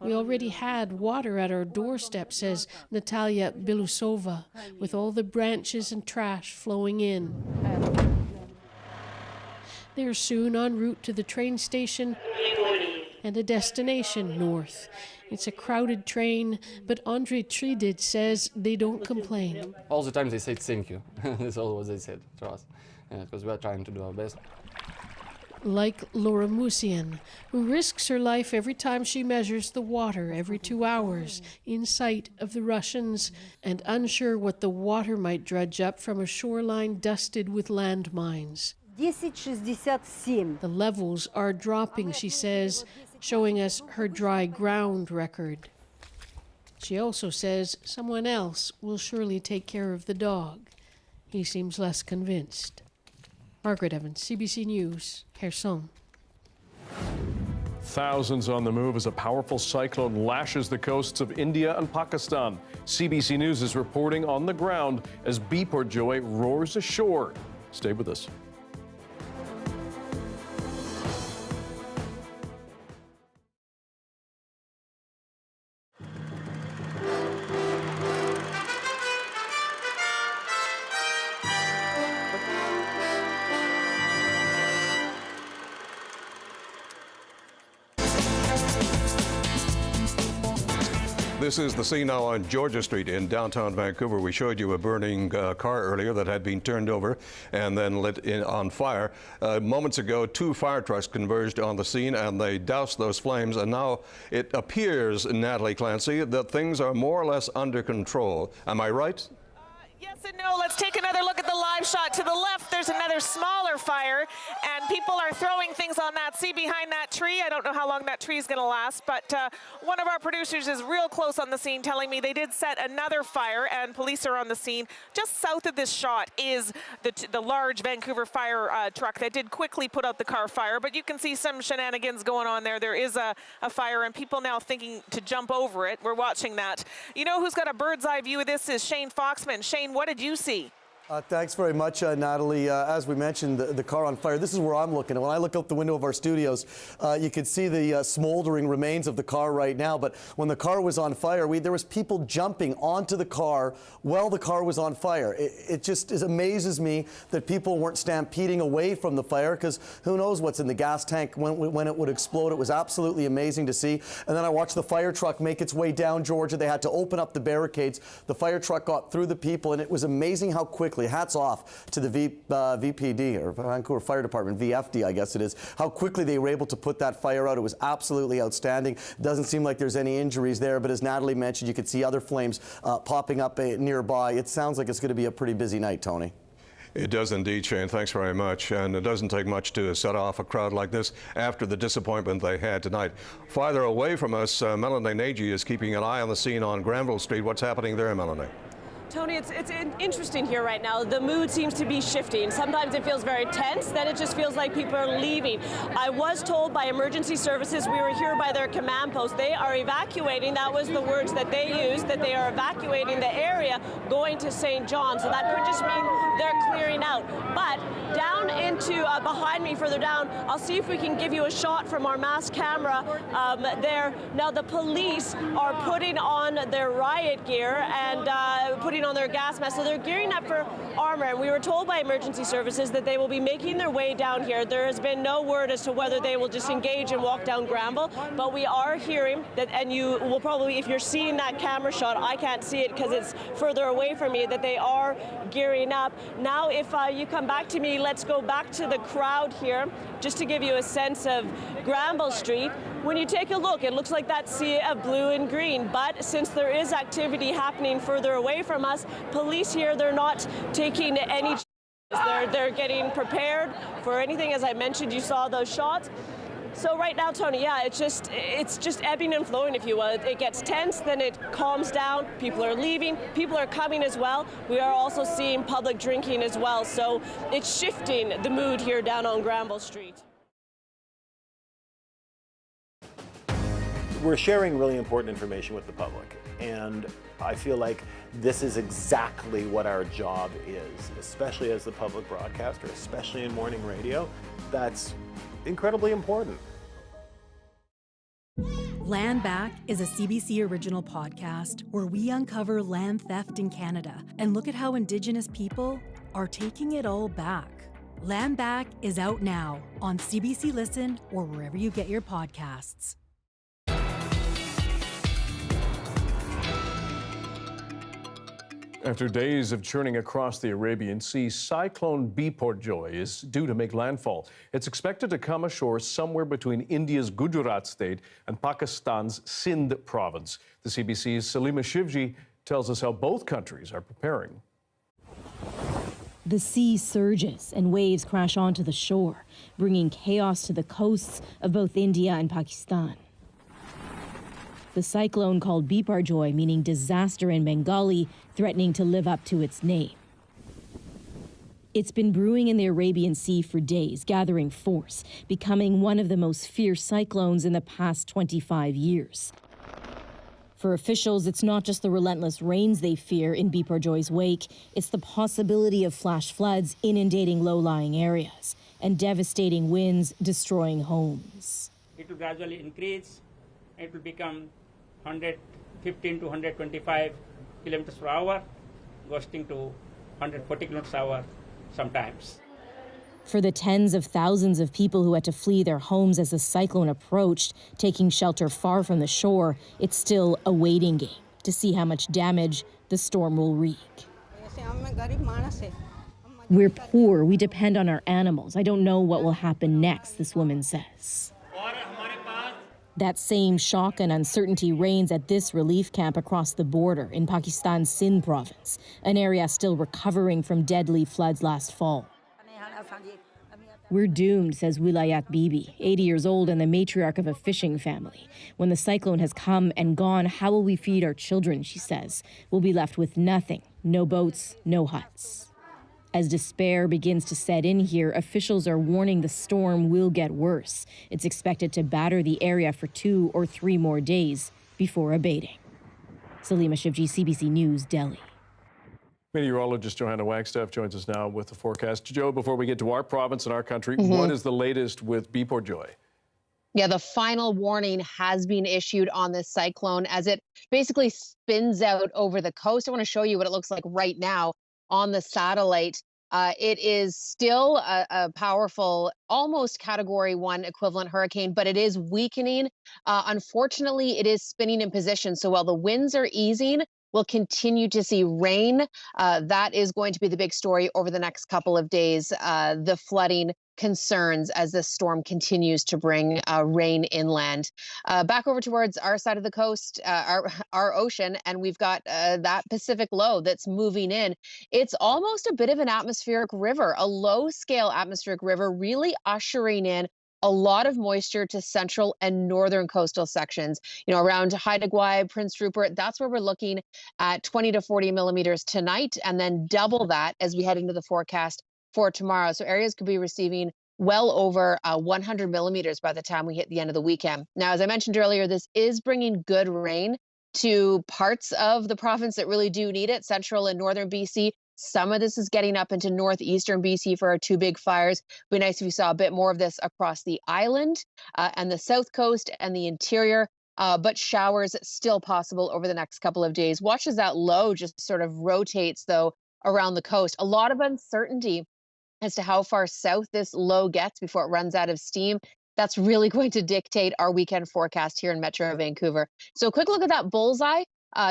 We already had water at our doorstep, says Natalia Bilusova, with all the branches and trash flowing in. They're soon en route to the train station and a destination north. It's a crowded train, but Andrei Tridid says they don't complain.
All the time they say thank you. That's all what they said to us, because we are trying to do our best.
Like Laura Musian, who risks her life every time she measures the water every 2 hours in sight of the Russians and unsure what the water might dredge up from a shoreline dusted with landmines. The levels are dropping, she says, showing us her dry ground record. She also says someone else will surely take care of the dog. He seems less convinced. Margaret Evans, CBC News, Kherson.
Thousands on the move as a powerful cyclone lashes the coasts of India and Pakistan. CBC News is reporting on the ground as Biparjoy roars ashore. Stay with us.
This is the scene now on Georgia Street in downtown Vancouver. We showed you a burning car earlier that had been turned over and then lit on fire. Moments ago, 2 fire trucks converged on the scene and they doused those flames. And now it appears, Natalie Clancy, that things are more or less under control. Am I right?
Yes and no. Let's take another look at the live shot. To the left, there's another smaller fire, and people are throwing things on that. See behind that tree? I don't know how long that tree is going to last, but one of our producers is real close on the scene telling me they did set another fire, and police are on the scene. Just south of this shot is the large Vancouver fire truck that did quickly put out the car fire, but you can see some shenanigans going on there. There is a fire, and people now thinking to jump over it. We're watching that. You know who's got a bird's eye view of this is Shane Foxman. Shane, what did you see?
Thanks very much, Natalie. As we mentioned, the car on fire. This is where I'm looking. When I look out the window of our studios, you can see the smoldering remains of the car right now. But when the car was on fire, there was people jumping onto the car while the car was on fire. It just amazes me that people weren't stampeding away from the fire, because who knows what's in the gas tank when it would explode. It was absolutely amazing to see. And then I watched the fire truck make its way down Georgia. They had to open up the barricades. The fire truck got through the people, and it was amazing how quickly. Hats off to the VPD, or Vancouver Fire Department, VFD, I guess it is, how quickly they were able to put that fire out. It was absolutely outstanding. Doesn't seem like there's any injuries there, but as Natalie mentioned, you could see other flames popping up nearby. It sounds like it's going to be a pretty busy night, Tony.
It does indeed, Shane. Thanks very much. And it doesn't take much to set off a crowd like this after the disappointment they had tonight. Farther away from us, Melanie Nagy is keeping an eye on the scene on Granville Street. What's happening there, Melanie?
Tony, it's interesting here right now. The mood seems to be shifting. Sometimes it feels very tense, then it just feels like people are leaving. I was told by emergency services, we were here by their command post, they are evacuating. That was the words that they used, that they are evacuating the area going to St. John. So that could just mean they're clearing out. But down into, behind me, further down, I'll see if we can give you a shot from our mass camera there. Now the police are putting on their riot gear and putting on their gas masks, so they're gearing up for armor. And we were told by emergency services that they will be making their way down here. There has been no word as to whether they will just engage and walk down Granville, but we are hearing that, and you will probably, if you're seeing that camera shot, I can't see it because it's further away from me, that they are gearing up. Now, if you come back to me, let's go back to the crowd here, just to give you a sense of Granville Street. When you take a look, it looks like that sea of blue and green, but since there is activity happening further away from us, police here, they're not taking any chances. They're getting prepared for anything. As I mentioned, you saw those shots. So right now, Tony, yeah, it's just ebbing and flowing, if you will. It gets tense, then it calms down. People are leaving. People are coming as well. We are also seeing public drinking as well. So it's shifting the mood here down on Granville Street.
We're sharing really important information with the public, and I feel like this is exactly what our job is, especially as the public broadcaster, especially in morning radio. That's incredibly important.
Land Back is a CBC original podcast where we uncover land theft in Canada and look at how Indigenous people are taking it all back. Land Back is out now on CBC Listen or wherever you get your podcasts.
After days of churning across the Arabian Sea, Cyclone Biparjoy is due to make landfall. It's expected to come ashore somewhere between India's Gujarat state and Pakistan's Sindh province. The CBC's Salima Shivji tells us how both countries are preparing.
The sea surges and waves crash onto the shore, bringing chaos to the coasts of both India and Pakistan. The cyclone, called Biparjoy, meaning disaster in Bengali, threatening to live up to its name. It's been brewing in the Arabian Sea for days, gathering force, becoming one of the most fierce cyclones in the past 25 years. For officials, it's not just the relentless rains they fear in Biparjoy's wake, it's the possibility of flash floods inundating low-lying areas and devastating winds destroying homes.
It will gradually increase. It will become 115 to 125 kilometers per hour, gusting to 140 kilometers per hour sometimes.
For the tens of thousands of people who had to flee their homes as the cyclone approached, taking shelter far from the shore, it's still a waiting game to see how much damage the storm will wreak. We're poor, we depend on our animals. I don't know what will happen next, this woman says. That same shock and uncertainty reigns at this relief camp across the border in Pakistan's Sindh province, an area still recovering from deadly floods last fall. We're doomed, says Wilayat Bibi, 80 years old and the matriarch of a fishing family. When the cyclone has come and gone, how will we feed our children, she says. We'll be left with nothing, no boats, no huts. As despair begins to set in here, officials are warning the storm will get worse. It's expected to batter the area for 2 or 3 more days before abating. Salima Shivji, CBC News, Delhi.
Meteorologist Johanna Wagstaff joins us now with the forecast. Joe, before we get to our province and our country, what is the latest with Biparjoy?
Yeah, the final warning has been issued on this cyclone as it basically spins out over the coast. I want to show you what it looks like right now on the satellite. It is still a powerful, almost Category 1 equivalent hurricane, but it is weakening. Unfortunately, it is spinning in position. So while the winds are easing, we'll continue to see rain. That is going to be the big story over the next couple of days. The flooding concerns as this storm continues to bring rain inland. Back over towards our side of the coast, our ocean, and we've got that Pacific low that's moving in. It's almost a bit of an atmospheric river, a low-scale atmospheric river, really ushering in a lot of moisture to central and northern coastal sections. You know, around Haida Gwaii, Prince Rupert, that's where we're looking at 20 to 40 millimeters tonight, and then double that as we head into the forecast for tomorrow. So areas could be receiving well over 100 millimeters by the time we hit the end of the weekend. Now, as I mentioned earlier, this is bringing good rain to parts of the province that really do need it, central and northern BC. Some of this is getting up into northeastern BC for our 2 big fires. It'd be nice if we saw a bit more of this across the island and the south coast and the interior, but showers still possible over the next couple of days. Watch as that low just sort of rotates, though, around the coast. A lot of uncertainty as to how far south this low gets before it runs out of steam. That's really going to dictate our weekend forecast here in Metro Vancouver. So a quick look at that bullseye.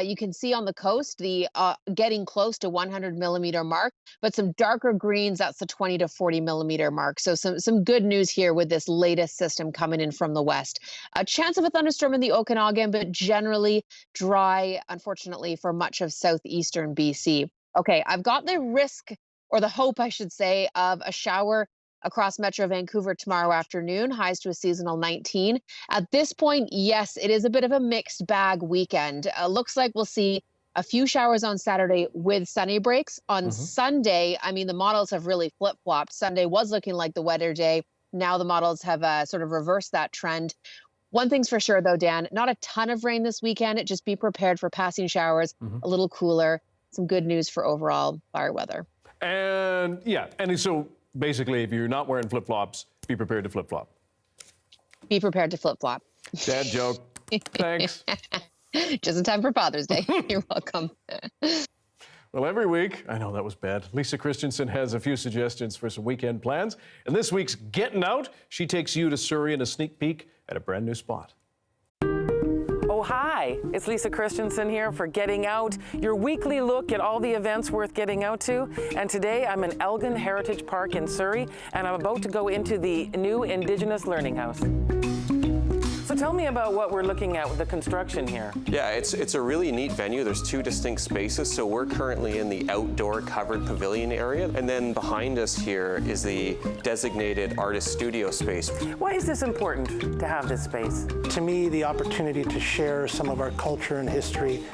You can see on the coast the getting close to 100 millimeter mark, but some darker greens, that's the 20 to 40 millimeter mark. So some good news here with this latest system coming in from the west. A chance of a thunderstorm in the Okanagan, but generally dry, unfortunately, for much of southeastern BC. Okay, I've got the risk, or the hope, I should say, of a shower across Metro Vancouver tomorrow afternoon, highs to a seasonal 19. At this point, yes, it is a bit of a mixed bag weekend. Looks like we'll see a few showers on Saturday with sunny breaks. On Sunday, I mean, the models have really flip-flopped. Sunday was looking like the wetter day. Now the models have sort of reversed that trend. One thing's for sure, though, Dan, not a ton of rain this weekend. Just be prepared for passing showers, a little cooler. Some good news for overall fire weather.
And yeah, and so basically, if you're not wearing flip-flops, be prepared to flip-flop.
Be prepared to flip-flop.
Dad joke. Thanks.
Just in time for Father's Day. You're welcome.
Well, every week, I know that was bad, Lisa Christensen has a few suggestions for some weekend plans. And this week's Getting Out, she takes you to Surrey in a sneak peek at a brand new spot.
Oh, hi, it's Lisa Christensen here for Getting Out, your weekly look at all the events worth getting out to. And today I'm in Elgin Heritage Park in Surrey, and I'm about to go into the new Indigenous Learning House. So tell me about what we're looking at with the construction here.
Yeah, it's a really neat venue. There's two distinct spaces. So we're currently in the outdoor covered pavilion area. And then behind us here is the designated artist studio space.
Why is this important to have this space?
To me, the opportunity to share some of our culture and history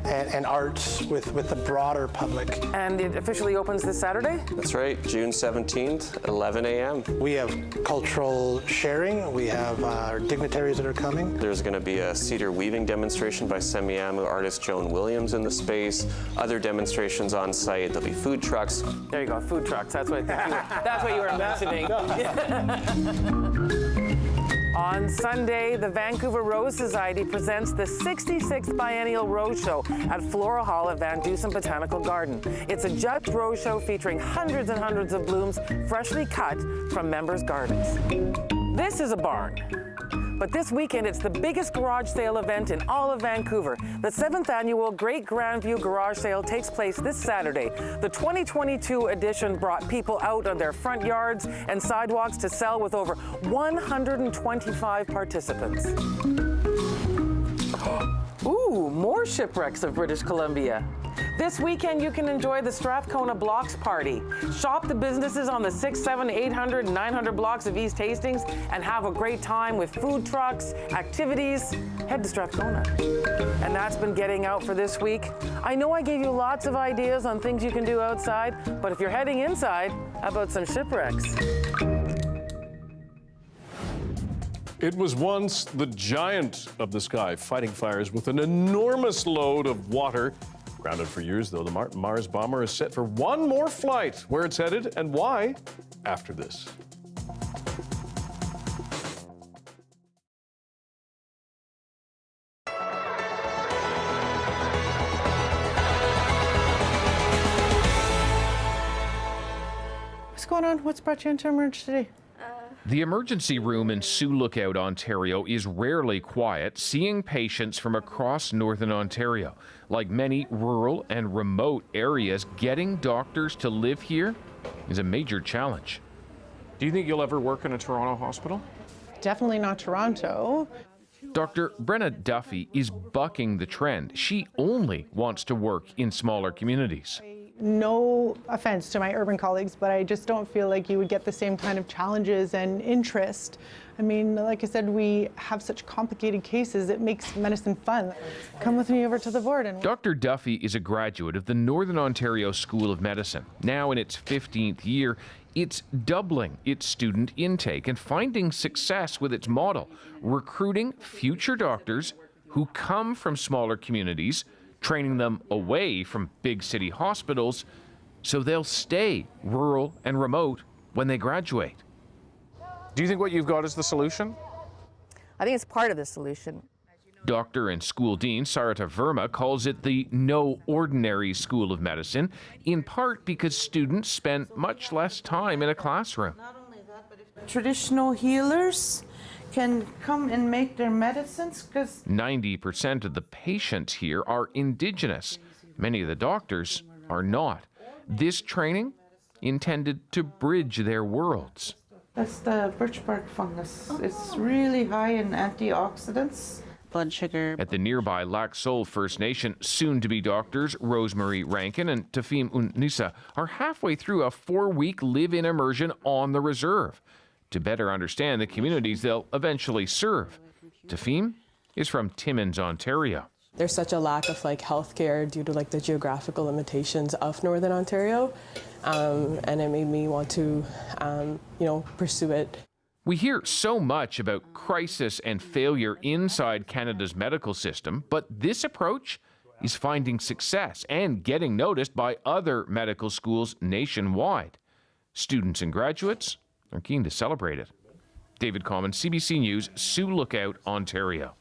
and arts with the broader public.
And it officially opens this Saturday?
That's right, June 17th, 11 a.m.
We have cultural sharing. We have our dignitaries that are coming.
There's going to be a cedar weaving demonstration by Semiahmoo artist Joan Williams in the space. Other demonstrations on site. There'll be food trucks.
There you go, food trucks. That's what you were mentioning. On Sunday, the Vancouver Rose Society presents the 66th Biennial Rose Show at Flora Hall at Van Dusen Botanical Garden. It's a judged rose show featuring hundreds and hundreds of blooms freshly cut from members' gardens. This is a barn. But this weekend, it's the biggest garage sale event in all of Vancouver. The 7th annual Great Grandview Garage Sale takes place this Saturday. The 2022 edition brought people out on their front yards and sidewalks to sell with over 125 participants. Ooh, more shipwrecks of British Columbia. This weekend, you can enjoy the Strathcona Blocks Party. Shop the businesses on the 600, 700, 800, and 900 blocks of East Hastings and have a great time with food trucks, activities. Head to Strathcona. And that's been Getting Out for this week. I know I gave you lots of ideas on things you can do outside, but if you're heading inside, how about some shipwrecks?
It was once the giant of the sky fighting fires with an enormous load of water. Grounded for years, though, the Mars bomber is set for one more flight. Where it's headed and why, after this.
What's going on? What's brought you into emergency today?
The emergency room in Sioux Lookout, Ontario is rarely quiet, seeing patients from across northern Ontario. Like many rural and remote areas, getting doctors to live here is a major challenge.
Do you think you'll ever work in a Toronto hospital?
Definitely not Toronto.
Dr. Brenna Duffy is bucking the trend. She only wants to work in smaller communities.
No offense to my urban colleagues, but I just don't feel like you would get the same kind of challenges and interest. I mean, like I said, we have such complicated cases, it makes medicine fun. Come with me over to the ward. And
Dr. Duffy is a graduate of the Northern Ontario School of Medicine. Now in its 15th year, it's doubling its student intake and finding success with its model, recruiting future doctors who come from smaller communities, training them away from big city hospitals so they'll stay rural and remote when they graduate.
Do you think what you've got is the solution?
I think it's part of the solution.
Doctor and school dean Sarita Verma calls it the No Ordinary School of Medicine, in part because students spend much less time in a classroom.
traditional healers can come and make their medicines because
90% of the patients here are Indigenous. Many of the doctors are not. This training intended to bridge their worlds.
that's the birch bark fungus. It's really high in antioxidants.
Blood sugar. At the nearby Lac Seul First Nation, soon-to-be doctors Rosemary Rankin and Tofino Unnisa are halfway through a 4-week live-in immersion on the reserve to better understand the communities they'll eventually serve. Tofino is from Timmins, Ontario.
There's such a lack of healthcare due to the geographical limitations of Northern Ontario, and it made me want to, pursue it.
We hear so much about crisis and failure inside Canada's medical system, but this approach is finding success and getting noticed by other medical schools nationwide. Students and graduates are keen to celebrate it. David Common, CBC News, Sioux Lookout, Ontario.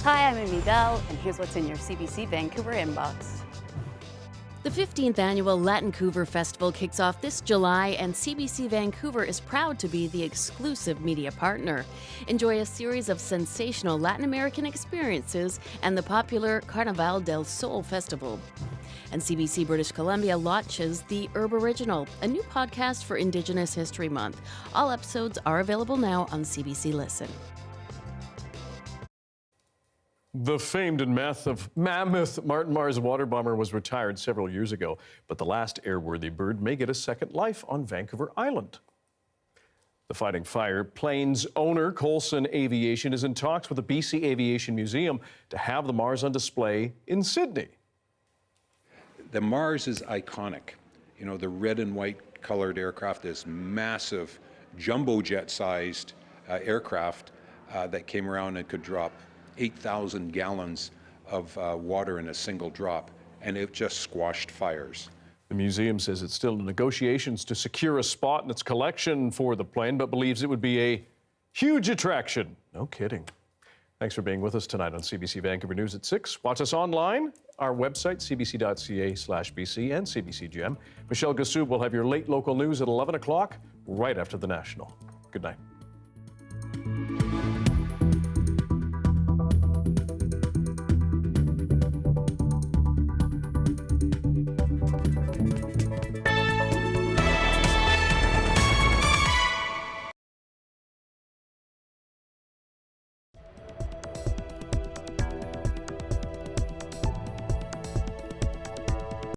Hi, I'm Amy Bell, and here's what's in your CBC Vancouver inbox.
The 15th annual Latincouver Festival kicks off this July, and CBC Vancouver is proud to be the exclusive media partner. Enjoy a series of sensational Latin American experiences and the popular Carnaval del Sol Festival. And CBC British Columbia launches The Herb Original, a new podcast for Indigenous History Month. All episodes are available now on CBC Listen.
The famed and mammoth Martin Mars water bomber was retired several years ago, but the last airworthy bird may get a second life on Vancouver Island. The Fighting Fire plane's owner, Coulson Aviation, is in talks with the BC Aviation Museum to have the Mars on display in Sydney.
The Mars is iconic. You know, the red and white colored aircraft, this massive jumbo jet-sized aircraft that came around and could drop 8,000 gallons of water in a single drop, and it just squashed fires.
The museum says it's still in negotiations to secure a spot in its collection for the plane, but believes it would be a huge attraction. No kidding. Thanks for being with us tonight on CBC Vancouver News at 6. Watch us online, our website, cbc.ca/BC and CBC Gem. Michelle Gassoub will have your late local news at 11 o'clock, right after the National. Good night.